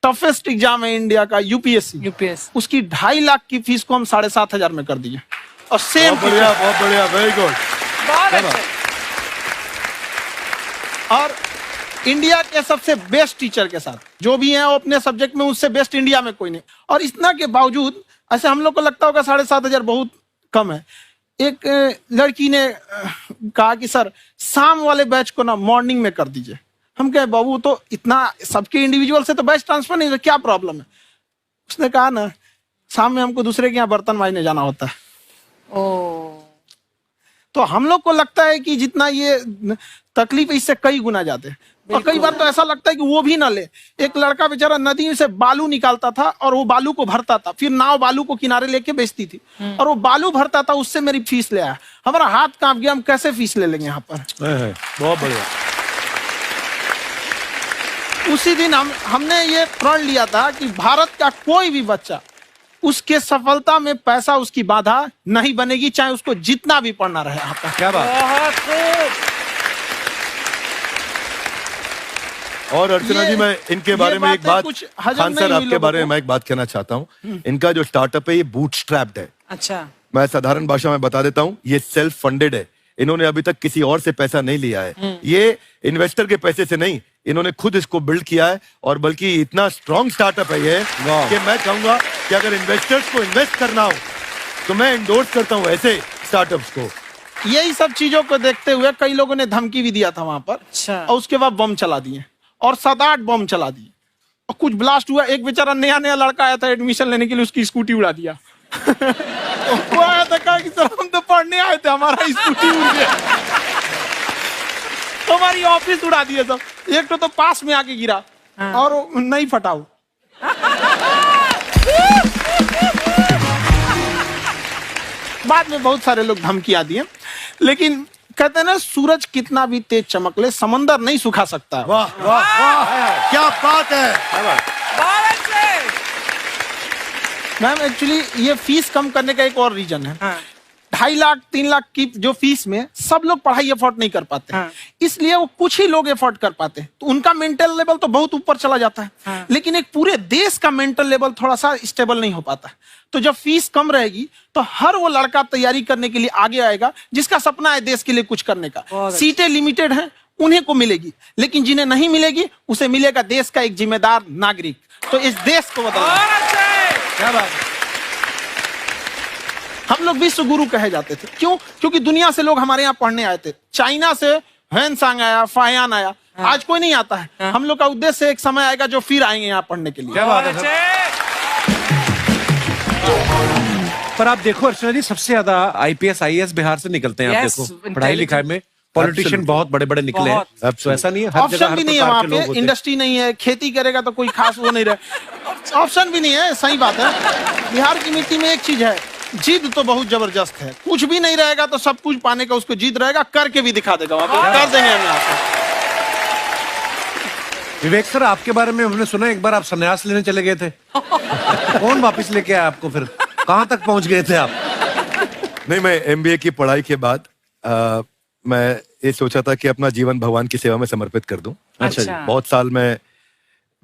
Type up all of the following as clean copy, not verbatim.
Toughest exam है India का, UPSC, उसकी 2.5 लाख की फीस को हम 7,500 में कर दिए। और सेम बहुत बढ़िया, वेरी गुड। और इंडिया के सबसे बेस्ट टीचर के साथ जो भी हैं वो अपने सब्जेक्ट में उससे बेस्ट इंडिया में कोई नहीं। और इतना के बावजूद ऐसे हम लोग को लगता होगा 7,500 बहुत कम है। एक लड़की ने कहा कि सर शाम वाले बैच को ना मॉर्निंग में कर दीजिए। हम कहे बाबू तो इतना सबके इंडिविजुअल से तो बैच ट्रांसफर नहीं, क्या प्रॉब्लम है? उसने कहा ना शाम में हमको दूसरे के यहाँ बर्तन मांजने जाना होता है। तो हम लोग को लगता है कि जितना ये तकलीफ इससे कई गुना ज्यादा है। और कई बार तो ऐसा लगता है कि वो भी ना ले। एक लड़का बेचारा नदी से बालू निकालता था और वो बालू को भरता था, फिर नाव बालू को किनारे लेके बेचती थी और वो बालू भरता था, उससे मेरी फीस ले आया। हमारा हाथ कांप गया, हम कैसे फीस ले लेंगे यहाँ पर। बहुत बढ़िया। उसी दिन हमने ये प्रण लिया था कि भारत का कोई भी बच्चा उसके सफलता में पैसा उसकी बाधा नहीं बनेगी, चाहे उसको जितना भी पढ़ना रहे यहाँ पर। क्या बात। और अर्चना जी, मैं इनके बारे में एक बात, खान सर आपके बारे में मैं एक बात कहना चाहता हूँ। इनका जो स्टार्टअप है ये बूटस्ट्रैप्ड है। अच्छा। मैं साधारण भाषा में बता देता हूँ, ये सेल्फ फंडेड है। इन्होंने अभी तक किसी और से पैसा नहीं लिया है। ये इन्वेस्टर के पैसे से नहीं, इन्होंने खुद इसको बिल्ड किया है। और बल्कि इतना स्ट्रॉन्ग स्टार्टअप है ये कि मैं कहूंगा कि अगर इन्वेस्टर्स को इन्वेस्ट करना हो तो मैं इंडोर्स करता हूँ ऐसे स्टार्टअप्स को। यही सब चीजों को देखते हुए कई लोगों ने धमकी भी दिया था वहां पर। अच्छा। और उसके बाद बम चला दिए और 7-8 बम चला दिए और कुछ ब्लास्ट हुआ। एक बेचारा नया लड़का आया था एडमिशन लेने के लिए, उसकी स्कूटी उड़ा दिया। वो आया था, कहा कि सर हम तो पढ़ने आए थे, हमारा स्कूटी उड़ गया। हमारी ऑफिस उड़ा दिए सब। एक तो पास में आके गिरा और नहीं फटा वो। बाद में बहुत सारे लोग धमकियां दिए, लेकिन कहते हैं ना सूरज कितना भी तेज चमक ले समंदर नहीं सुखा सकता। वाह वाह वाह, क्या बात है। मैम एक्चुअली ये फीस कम करने का एक और रीजन है। 2.5 लाख 3 लाख की जो फीस में सब लोग पढ़ाई अफोर्ड नहीं कर पाते। इसलिए वो कुछ ही लोग अफोर्ड कर पाते हैं, तो उनका मेंटल लेवल तो बहुत ऊपर चला जाता है। लेकिन एक पूरे देश का मेंटल लेवल थोड़ा सा स्टेबल नहीं हो पाता। तो जब फीस कम रहेगी तो हर वो लड़का तैयारी करने के लिए आगे आएगा जिसका सपना है देश के लिए कुछ करने का। सीटें लिमिटेड हैं, उन्हें को मिलेगी, लेकिन जिन्हें नहीं मिलेगी उसे मिलेगा देश का एक जिम्मेदार नागरिक। तो इस देश को बदलना। क्या बात है। हम लोग विश्व गुरु कहे जाते थे, क्यों? क्योंकि दुनिया से लोग हमारे यहाँ पढ़ने आए थे। चाइना से ह्वेनसांग आया, फायान आया, आज कोई नहीं आता है। हम लोग का उद्देश्य एक समय आएगा जो फिर आएंगे यहाँ पढ़ने के लिए। क्या बात है। पर आप देखो अर्चना जी, सबसे ज्यादा IPS IAS बिहार से निकलते हैं। आप देखो पढ़ाई लिखाई में पॉलिटिशियन बहुत बड़े बड़े निकले हैं। तो ऐसा नहीं है, हर जगह ऑप्शन भी नहीं है वहाँ पे, इंडस्ट्री नहीं है, खेती करेगा तो कोई खास वो नहीं रहे, ऑप्शन भी नहीं है। सही बात है। बिहार की मिट्टी में एक चीज है, जिद तो बहुत जबरदस्त है। कुछ भी नहीं रहेगा तो सब कुछ पाने का उसको जिद रहेगा, करके भी दिखा देगा। वहाँ पे कर देंगे हम यहाँ पे। विवेक सर, आपके बारे में हमने सुना एक बार आप संन्यास लेने चले गए थे। कौन वापस लेके आया आपको? फिर कहाँ तक पहुंच गए थे आप? नहीं, मैं MBA की पढ़ाई के बाद मैं ये सोचा था कि अपना जीवन भगवान की सेवा में समर्पित कर दूं। अच्छा जी। बहुत साल मैं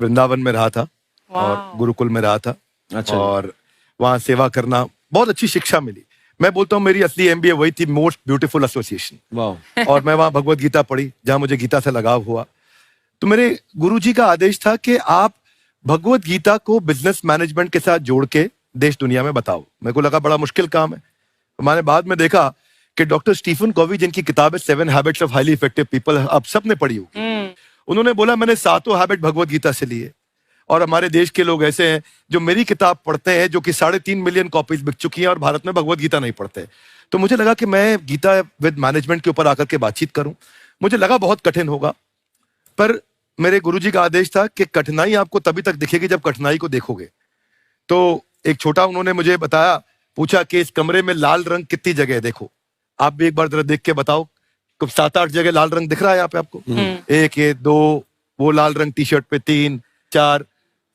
वृंदावन में रहा था और गुरुकुल में रहा था। अच्छा। और वहाँ सेवा करना, बहुत अच्छी शिक्षा मिली। मैं बोलता हूँ मेरी असली MBA वही थी, मोस्ट ब्यूटीफुल एसोसिएशन। और मैं वहाँ भगवत गीता पढ़ी, जहाँ मुझे गीता से लगाव हुआ। तो मेरे गुरुजी का आदेश था कि आप भगवत गीता को बिजनेस मैनेजमेंट के साथ जोड़ के देश दुनिया में बताओ। मेरे को लगा बड़ा मुश्किल काम है। मैंने बाद में देखा कि डॉक्टर स्टीफन कॉवी, जिनकी किताब है 7 habits of highly effective people, आप सबने पढ़ी होगी। उन्होंने बोला मैंने 7 हैबिट भगवत गीता से लिए। और हमारे देश के लोग ऐसे हैं जो मेरी किताब पढ़ते हैं, जो कि 3.5 मिलियन कॉपीज बिक चुकी हैं, और भारत में भगवत गीता नहीं पढ़ते। तो मुझे लगा कि मैं गीता विद मैनेजमेंट के ऊपर आकर के बातचीत करूं। मुझे लगा बहुत कठिन होगा, पर मेरे गुरुजी का आदेश था कि कठिनाई आपको तभी तक दिखेगी जब कठिनाई को देखोगे। तो एक छोटा उन्होंने मुझे बताया, पूछा कि इस कमरे में लाल रंग कितनी जगह है, देखो आप भी एक बार जरा देख के बताओ। 7-8 जगह लाल रंग दिख रहा है यहाँ पे आपको? 1 ये 2, वो लाल रंग टी शर्ट पे 3 4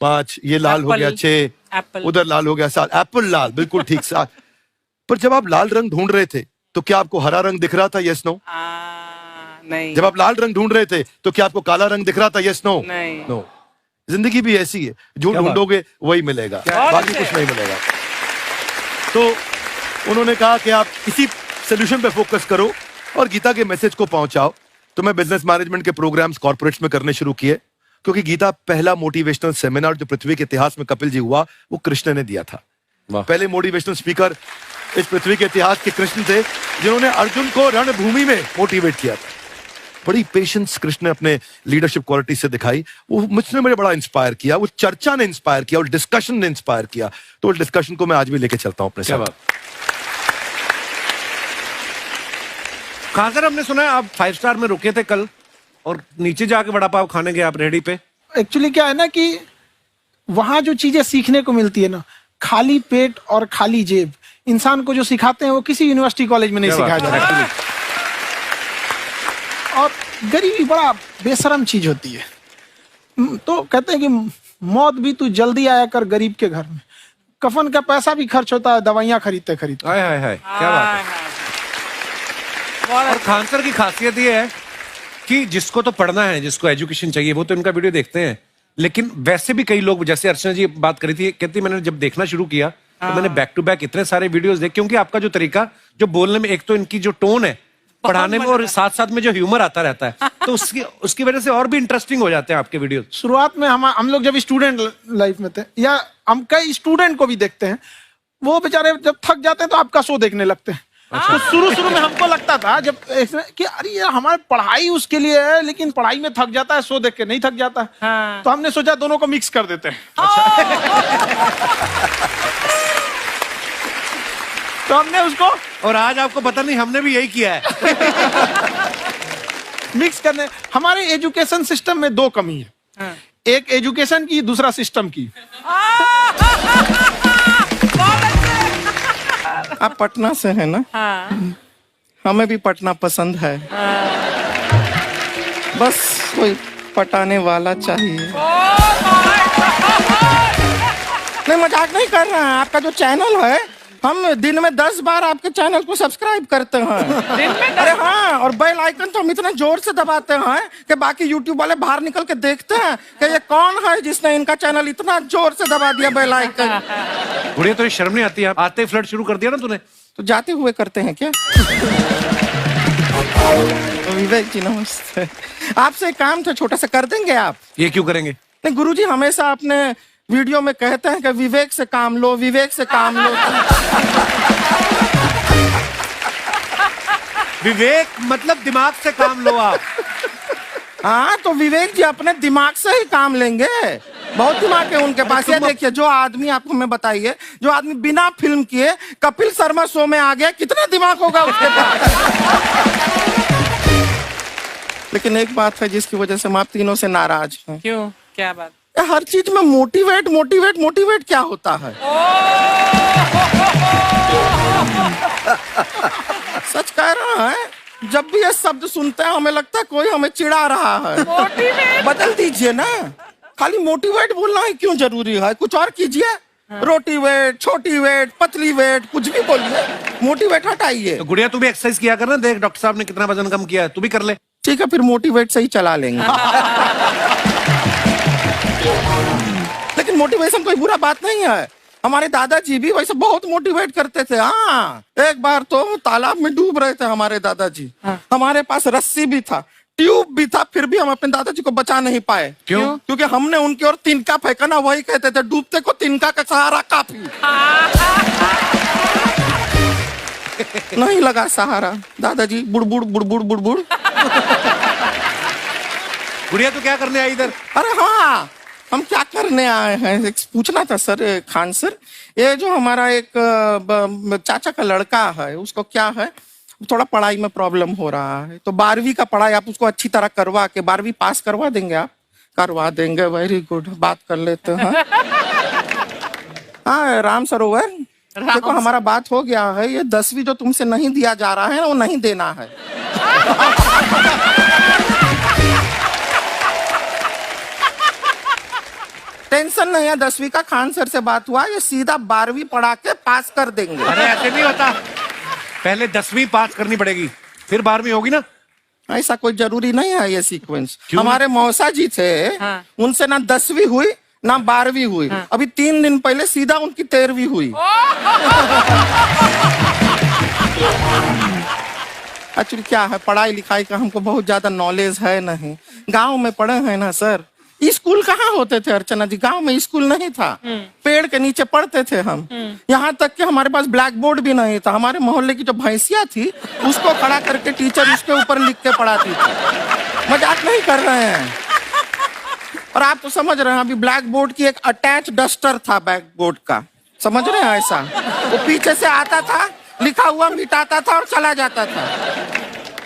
5, ये लाल हो गया 6, उधर लाल हो गया 7, एप्पल लाल, बिल्कुल ठीक 7। पर जब आप लाल रंग ढूंढ रहे थे तो क्या आपको हरा रंग दिख रहा था? Yes no? नहीं। जब आप लाल रंग ढूंढ रहे थे तो क्या आपको काला रंग दिख रहा था? Yes no? नहीं। नो। जिंदगी भी ऐसी है, जो ढूंढोगे वही मिलेगा, बाकी कुछ नहीं मिलेगा। तो उन्होंने कहा कि आप इसी सोल्यूशन पे फोकस करो और गीता के मैसेज को पहुंचाओ। तो मैं बिजनेस मैनेजमेंट के प्रोग्राम्स कॉर्पोरेट्स में करने शुरू किए, क्योंकि गीता पहला मोटिवेशनल सेमिनार जो पृथ्वी के इतिहास में कपिल जी हुआ, वो कृष्ण ने दिया था। पहले मोटिवेशनल स्पीकर इस पृथ्वी के इतिहास के कृष्ण थे, जिन्होंने अर्जुन को रणभूमि में मोटिवेट किया था। बड़ी पेशेंस कृष्ण ने अपने लीडरशिप क्वालिटी से दिखाई, वो मुझे बड़ा इंस्पायर किया, वो चर्चा ने इंस्पायर किया और डिस्कशन ने इंस्पायर किया। तो उस डिस्कशन को मैं आज भी लेके चलता हूं अपने साथ। कहां सर, हमने सुना है आप 5 स्टार में रुके थे कल और नीचे जाके वड़ा पाव खाने गए आप रेहड़ी पे। एक्चुअली क्या है ना कि वहां जो चीजें सीखने को मिलती है ना, खाली पेट और खाली जेब इंसान को जो सिखाते हैं वो किसी यूनिवर्सिटी कॉलेज में नहीं सिखाया जाता। और गरीबी बड़ा बेशरम चीज होती है। तो कहते हैं कि मौत भी तू जल्दी आया कर गरीब के घर में, कफन का पैसा भी खर्च होता है दवाइयां खरीदते खरीदते। हाय हाय हाय, क्या बात है। और खान सर की खासियत ये है कि जिसको तो पढ़ना है, जिसको एजुकेशन चाहिए, वो तो इनका वीडियो देखते हैं। लेकिन वैसे भी कई लोग, जैसे अर्चना जी बात करी थी, कहती मैंने जब देखना शुरू किया तो मैंने बैक टू बैक इतने सारे वीडियोस देखे, क्योंकि आपका जो तरीका जो बोलने में, एक तो इनकी जो टोन है पढ़ाने में, और साथ साथ में जो ह्यूमर आता रहता है, तो उसकी वजह से और भी इंटरेस्टिंग हो जाते हैं आपके वीडियो। शुरुआत में हम लोग जब स्टूडेंट लाइफ में थे, या हम कई स्टूडेंट को भी देखते हैं, वो बेचारे जब थक जाते हैं तो आपका शो देखने लगते हैं। तो शुरू में हमको लगता था जब कि अरे यार हमारी पढ़ाई उसके लिए है, लेकिन पढ़ाई में थक जाता है, शो देख के नहीं थक जाता। तो हमने सोचा दोनों को मिक्स कर देते हैं। तो हमने उसको, और आज आपको पता नहीं हमने भी यही किया है। मिक्स करने। हमारे एजुकेशन सिस्टम में 2 कमी है, एक एजुकेशन की, दूसरा सिस्टम की। आप पटना से है ना? हाँ। हमें भी पटना पसंद है। बस कोई पटाने वाला चाहिए। नहीं, मजाक नहीं कर रहे हैं। आपका जो चैनल है, हम दिन में 10 बार आपके चैनल को सब्सक्राइब करते हैं। दिन में अरे हाँ, और बेल आइकन तो हम इतना जोर से दबाते हैं कि बाकी यूट्यूब वाले बाहर निकल के देखते हैं कि ये कौन है जिसने इनका चैनल इतना जोर से दबा दिया बेल आइकन। बुढ़िया, तो शर्म नहीं आती? आते ही फ्लर्ट शुरू कर दिया ना तूने। तो जाते हुए करते हैं क्या? विवेक जी नमस्ते। आपसे एक काम था छोटा सा, कर देंगे आप? ये क्यों करेंगे? नहीं, गुरुजी हमेशा अपने वीडियो में कहते हैं कि विवेक से काम लो, विवेक से काम लो। विवेक मतलब दिमाग से काम लो आप। हाँ, तो विवेक जी अपने दिमाग से ही काम लेंगे। बहुत दिमाग है उनके पास। ये देखिए, जो आदमी, आपको मैं बताइए, जो आदमी बिना फिल्म किए कपिल शर्मा शो में आ गया, कितना दिमाग होगा उसके पास। लेकिन एक बात है जिसकी वजह से हम आप तीनों से नाराज हैं। क्यों? क्या बात? हर चीज में मोटिवेट मोटिवेट मोटिवेट क्या होता है? सच कह रहा है, जब भी ये शब्द सुनते हैं हमें लगता है कोई हमें चिढ़ा रहा है। बदल दीजिए ना, खाली मोटिवेट बोलना ही क्यों जरूरी है? कुछ और कीजिए। रोटी वेट, छोटी वेट, पतली वेट, कुछ भी बोलिए, मोटिवेट हटाइए। तो गुड़िया, तू भी एक्सरसाइज किया कर ना, देख डॉक्टर साहब ने कितना वजन कम किया है, तू भी कर ले। ठीक है, फिर मोटिवेट से ही चला लेंगे। लेकिन मोटिवेशन कोई बुरा बात नहीं है। हमारे दादाजी भी वैसे बहुत मोटिवेट करते थे। हाँ, एक बार तो तालाब में डूब रहे थे हमारे दादाजी। हमारे पास रस्सी भी था, ट्यूब भी था, फिर भी हम अपने दादाजी को बचा नहीं पाए। क्यों? क्योंकि हमने उनकी ओर तिनका फेंका ना, वही कहते थे डूबते को तिनका का सहारा काफी। नहीं लगा सहारा, दादाजी बुड़बुड़ बुड़बुड़ बुड़बुड़। गुड़िया, तू क्या करने आई इधर? अरे हाँ, हम क्या करने आए हैं, एक पूछना था सर, खान सर। ये जो हमारा एक चाचा का लड़का है, उसको क्या है, थोड़ा पढ़ाई में प्रॉब्लम हो रहा है। तो 12वीं का पढ़ाई आप उसको अच्छी तरह करवा के 12वीं पास करवा देंगे आप? करवा देंगे, वेरी गुड, बात कर लेते हैं। हाँ, राम सरोवर, देखो हमारा बात हो गया है। ये 10वीं जो तुमसे नहीं दिया जा रहा है, वो नहीं देना है। टेंशन नहीं है, 10वीं का खान सर से बात हुआ, ये सीधा 12वीं पढ़ा के पास कर देंगे। अरे ऐसे नहीं होता, पहले 10वीं पास करनी पड़ेगी, फिर 12वीं होगी ना। ऐसा कोई जरूरी नहीं है ये सीक्वेंस। हमारे मौसा जी थे, उनसे ना 10वीं हुई ना 12वीं हुई, अभी 3 दिन पहले सीधा उनकी 13वीं हुई। एक्चुअली क्या है, पढ़ाई लिखाई का हमको बहुत ज्यादा नॉलेज है नहीं। गांव में पढ़े हैं ना सर, स्कूल कहाँ होते थे अर्चना जी, गांव में स्कूल नहीं था, पेड़ के नीचे पढ़ते थे हम। यहाँ तक कि हमारे पास ब्लैक बोर्ड भी नहीं था। हमारे मोहल्ले की जो भैंसिया थी उसको खड़ा करके टीचर उसके ऊपर लिख के पढ़ाती थी। मजाक नहीं कर रहे हैं। और आप तो समझ रहे हैं, अभी ब्लैक बोर्ड की एक अटैच डस्टर था बैक बोर्ड का, समझ रहे हैं ऐसा, वो पीछे से आता था, लिखा हुआ मिटाता था और चला जाता था।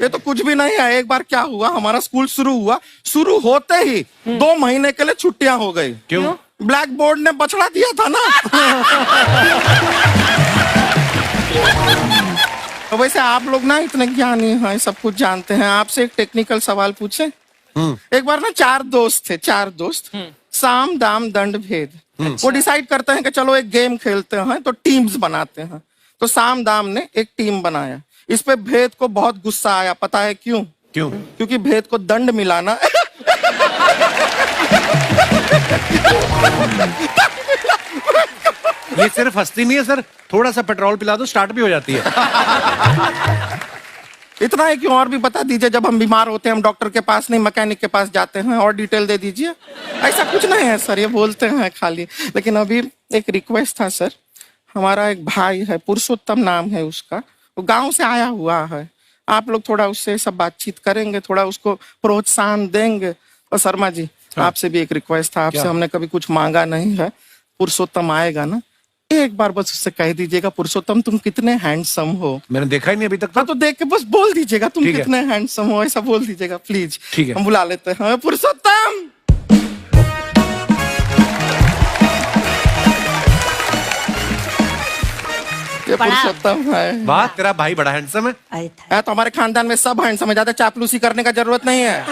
ये तो कुछ भी नहीं है। एक बार क्या हुआ, हमारा स्कूल शुरू हुआ, शुरू होते ही 2 महीने के लिए छुट्टियां हो गई। क्यों? ब्लैक बोर्ड ने बछड़ा दिया था ना। तो वैसे आप लोग ना इतने ज्ञानी हैं, सब कुछ जानते हैं। आपसे एक टेक्निकल सवाल पूछे। एक बार ना 4 दोस्त थे, 4 दोस्त, साम दाम दंड भेद। वो डिसाइड करते हैं कि चलो एक गेम खेलते हैं, तो टीम्स बनाते हैं। तो साम दाम ने एक टीम बनाया। इस पे भेद को बहुत गुस्सा आया, पता है क्यों? क्यों? क्योंकि भेद को दंड मिलाना। ये सिर्फ हंसती नहीं है सर, थोड़ा सा पेट्रोल पिला दो स्टार्ट भी हो जाती है। इतना है कि और भी बता दीजिए, जब हम बीमार होते हैं हम डॉक्टर के पास नहीं मैकेनिक के पास जाते हैं, और डिटेल दे दीजिए। ऐसा कुछ नहीं है सर, ये बोलते हैं खाली। लेकिन अभी एक रिक्वेस्ट था सर, हमारा एक भाई है, पुरुषोत्तम नाम है उसका, वो गांव से आया हुआ है। आप लोग थोड़ा उससे सब बातचीत करेंगे, थोड़ा उसको प्रोत्साहन देंगे। और शर्मा जी, आपसे भी एक रिक्वेस्ट था, आपसे हमने कभी कुछ मांगा नहीं है। पुरुषोत्तम आएगा ना, एक बार बस उससे कह दीजिएगा, पुरुषोत्तम तुम कितने हैंडसम हो। मैंने देखा ही नहीं अभी तक। हाँ, तो देख के बस बोल दीजिएगा तुम ठीक है। कितने हैंडसम हो, ऐसा बोल दीजिएगा प्लीज। ठीक है। हम बुला लेते हैं पुरुषोत्तम। ये पुरुषोत्तम है। वाह, तेरा भाई बड़ा हैंडसम है। है तो हमारे खानदान में सब हैंडसम है, ज्यादा चापलूसी करने का जरूरत नहीं है।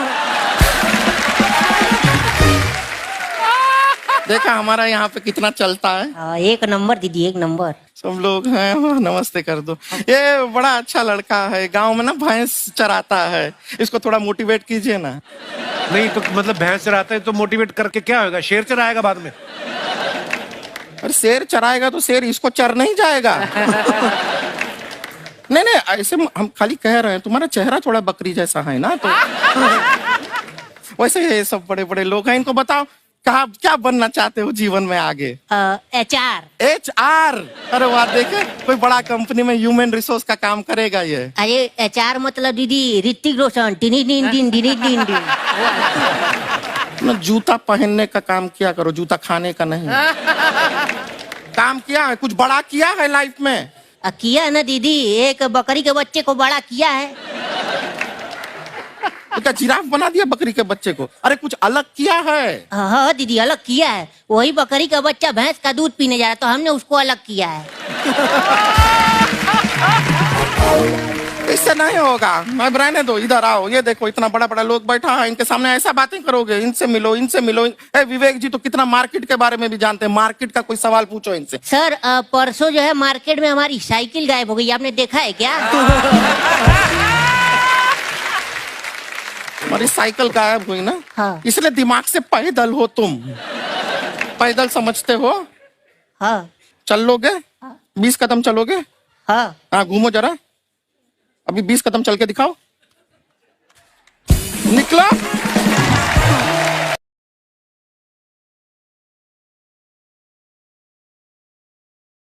देखा हमारा यहाँ पे कितना चलता है। एक नंबर दीदी, एक नंबर। सब लोग हैं, नमस्ते कर दो। ये बड़ा अच्छा लड़का है, गांव में ना भैंस चराता है, इसको थोड़ा मोटिवेट कीजिए ना। नहीं तो मतलब भैंस चराता है तो मोटिवेट करके क्या होगा, शेर चराएगा बाद में। अरे शेर चराएगा तो शेर इसको चर नहीं जाएगा। नहीं नहीं, ऐसे हम खाली कह रहे हैं, तुम्हारा चेहरा थोड़ा बकरी जैसा है ना, तो वैसे ये सब बड़े बड़े लोग हैं। इनको बताओ कहा क्या बनना चाहते हो जीवन में आगे? HR। HR? अरे वाह, देखे कोई बड़ा कंपनी में ह्यूमन रिसोर्स का काम करेगा ये। अरे HR मतलब दीदी Hrithik Roshan. Tiny tin tin tiny tin tin. ना जूता पहनने का काम किया करो, जूता खाने का नहीं। काम किया है, कुछ बड़ा किया है लाइफ में? किया है ना दीदी, एक बकरी के बच्चे को बड़ा किया है। तो क्या जिराफ बना दिया बकरी के बच्चे को? अरे कुछ अलग किया है। हाँ दीदी, अलग किया है। वही बकरी का बच्चा भैंस का दूध पीने जा रहा है, तो हमने उसको अलग किया है। इससे नहीं होगा, मैं रहने दो, इधर आओ। ये देखो इतना बड़ा बड़ा लोग बैठा है, इनके सामने ऐसा बातें करोगे? इनसे मिलो, इनसे मिलो। विवेक जी तो कितना मार्केट के बारे में भी जानते हैं, मार्केट का कोई सवाल पूछो इनसे। सर परसों जो है मार्केट में हमारी साइकिल गायब हो गई, आपने देखा है क्या? हमारी साइकिल गायब हुई ना, हाँ। इसलिए दिमाग से पैदल हो तुम। पैदल समझते हो? हाँ। चल लोगे? 20 कदम चलोगे? हाँ। हाँ, घूमो जरा, अभी 20 कदम चल के दिखाओ। निकलो।